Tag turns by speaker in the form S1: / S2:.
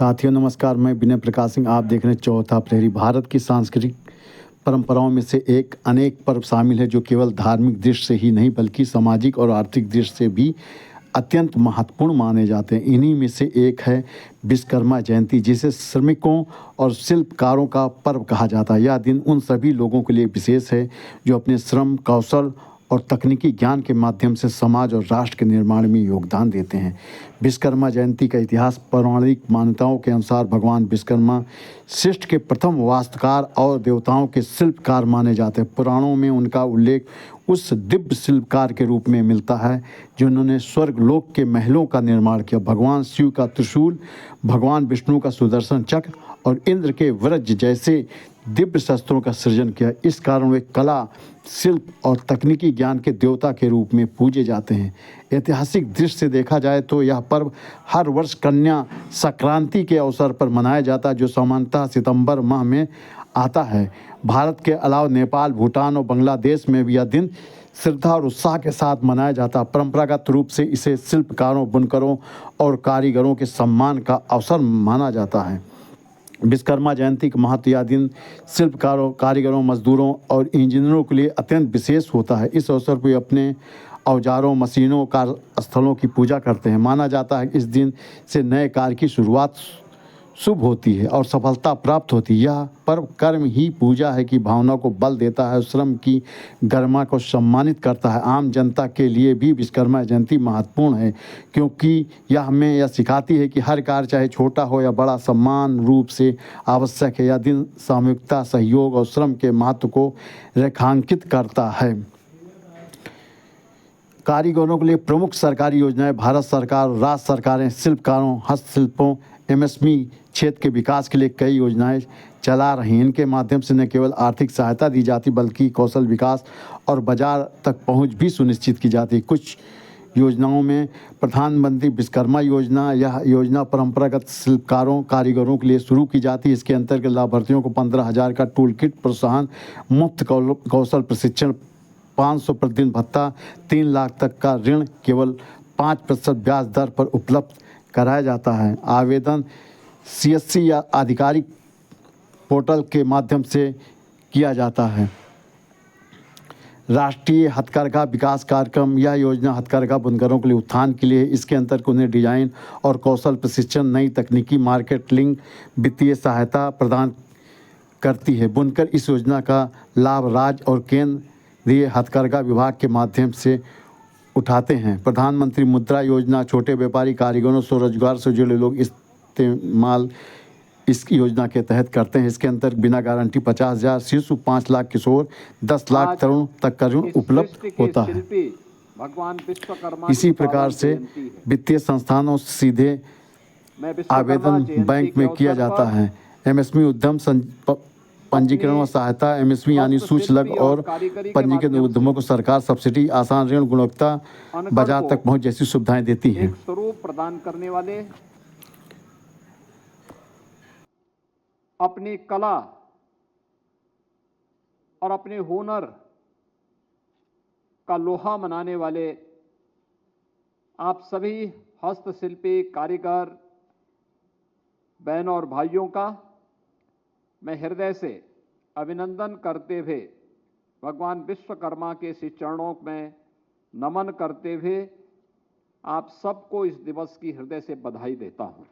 S1: साथियों नमस्कार, मैं विनय प्रकाश सिंह। आप देख रहे हैं चौथा प्रहरी। भारत की सांस्कृतिक परंपराओं में से एक अनेक पर्व शामिल है जो केवल धार्मिक दृष्टि से ही नहीं बल्कि सामाजिक और आर्थिक दृष्टि से भी अत्यंत महत्वपूर्ण माने जाते हैं। इन्हीं में से एक है विश्वकर्मा जयंती, जिसे श्रमिकों और शिल्पकारों का पर्व कहा जाता है। यह दिन उन सभी लोगों के लिए विशेष है जो अपने श्रम, कौशल और तकनीकी ज्ञान के माध्यम से समाज और राष्ट्र के निर्माण में योगदान देते हैं। विश्वकर्मा जयंती का इतिहास पौराणिक मान्यताओं के अनुसार भगवान विश्वकर्मा सृष्टि के प्रथम वास्तुकार और देवताओं के शिल्पकार माने जाते हैं। पुराणों में उनका उल्लेख उस दिव्य शिल्पकार के रूप में मिलता है जिन्होंने स्वर्गलोक के महलों का निर्माण किया। भगवान शिव का त्रिशूल, भगवान विष्णु का सुदर्शन चक्र और इंद्र के वज्र जैसे दिव्य शस्त्रों का सृजन किया। इस कारण वे कला, शिल्प और तकनीकी ज्ञान के देवता के रूप में पूजे जाते हैं। ऐतिहासिक दृष्टि से देखा जाए तो यह पर्व हर वर्ष कन्या संक्रांति के अवसर पर मनाया जाता है, जो सामान्यतः सितंबर माह में आता है। भारत के अलावा नेपाल, भूटान और बांग्लादेश में भी यह दिन श्रद्धा और उत्साह के साथ मनाया जाता है। परंपरागत रूप से इसे शिल्पकारों, बुनकरों और कारीगरों के सम्मान का अवसर माना जाता है। विश्वकर्मा जयंती का महत्व यह दिन शिल्पकारों, कारीगरों, मजदूरों और इंजीनियरों के लिए अत्यंत विशेष होता है। इस अवसर पर अपने औजारों, मशीनों, कार्यस्थलों की पूजा करते हैं। माना जाता है कि इस दिन से नए कार्य की शुरुआत शुभ होती है और सफलता प्राप्त होती है। यह पर्व कर्म ही पूजा है कि भावना को बल देता है, श्रम की गरिमा को सम्मानित करता है। आम जनता के लिए भी विश्वकर्मा जयंती महत्वपूर्ण है क्योंकि यह हमें यह सिखाती है कि हर कार्य चाहे छोटा हो या बड़ा समान रूप से आवश्यक है। यह दिन सामूहिकता, सहयोग और श्रम के महत्व को रेखांकित करता है। कारीगरों के लिए प्रमुख सरकारी योजनाएं भारत सरकार और राज्य सरकारें शिल्पकारों, हस्तशिल्पों, एमएसएमई क्षेत्र के विकास के लिए कई योजनाएं चला रही हैं। इनके माध्यम से न केवल आर्थिक सहायता दी जाती बल्कि कौशल विकास और बाजार तक पहुंच भी सुनिश्चित की जाती है। कुछ योजनाओं में प्रधानमंत्री विश्वकर्मा योजना, यह योजना परंपरागत शिल्पकारों, कारीगरों के लिए शुरू की जाती है। इसके अंतर्गत लाभार्थियों को 15,000 का टूल किट प्रोत्साहन, मुफ्त कौशल प्रशिक्षण, 500 प्रतिदिन भत्ता, 3 लाख तक का ऋण केवल 5% ब्याज दर पर उपलब्ध कराया जाता है। आवेदन सीएससी या आधिकारिक पोर्टल के माध्यम से किया जाता है। राष्ट्रीय हथकरघा विकास कार्यक्रम, यह योजना हथकरघा बुनकरों के लिए उत्थान के लिए। इसके अंतर्गत उन्हें डिजाइन और कौशल प्रशिक्षण, नई तकनीकी, मार्केट लिंक, वित्तीय सहायता प्रदान करती है। बुनकर इस योजना का लाभ राज्य और केंद्रीय हथकरघा विभाग के माध्यम से उठाते हैं। प्रधानमंत्री मुद्रा योजना, छोटे व्यापारी, कारीगरों, स्वरोजगार से जुड़े लोग इस्तेमाल इस योजना के तहत करते हैं। इसके अंतर्गत बिना गारंटी 50,000 शिशु, 5 लाख किशोर, 10 लाख तरुण तक का ऋण उपलब्ध होता है। इसी प्रकार से वित्तीय संस्थानों से सीधे आवेदन बैंक में किया जाता है। एमएसएमई उद्यम पंजीकरण और सहायता, एमएसएमई यानी सूक्ष्म, लघु और पंजीकृत उद्यमों को सरकार सब्सिडी, आसान ऋण, गुणवत्ता, बाजार तक पहुंच जैसी सुविधाएं देती है।
S2: स्वरूप प्रदान करने वाले, अपनी कला और अपने हुनर का लोहा मनाने वाले आप सभी हस्तशिल्पी, कारीगर बहनों और भाइयों का मैं हृदय से अभिनंदन करते हुए भगवान विश्वकर्मा के श्री चरणों में नमन करते हुए आप सबको इस दिवस की हृदय से बधाई देता हूं।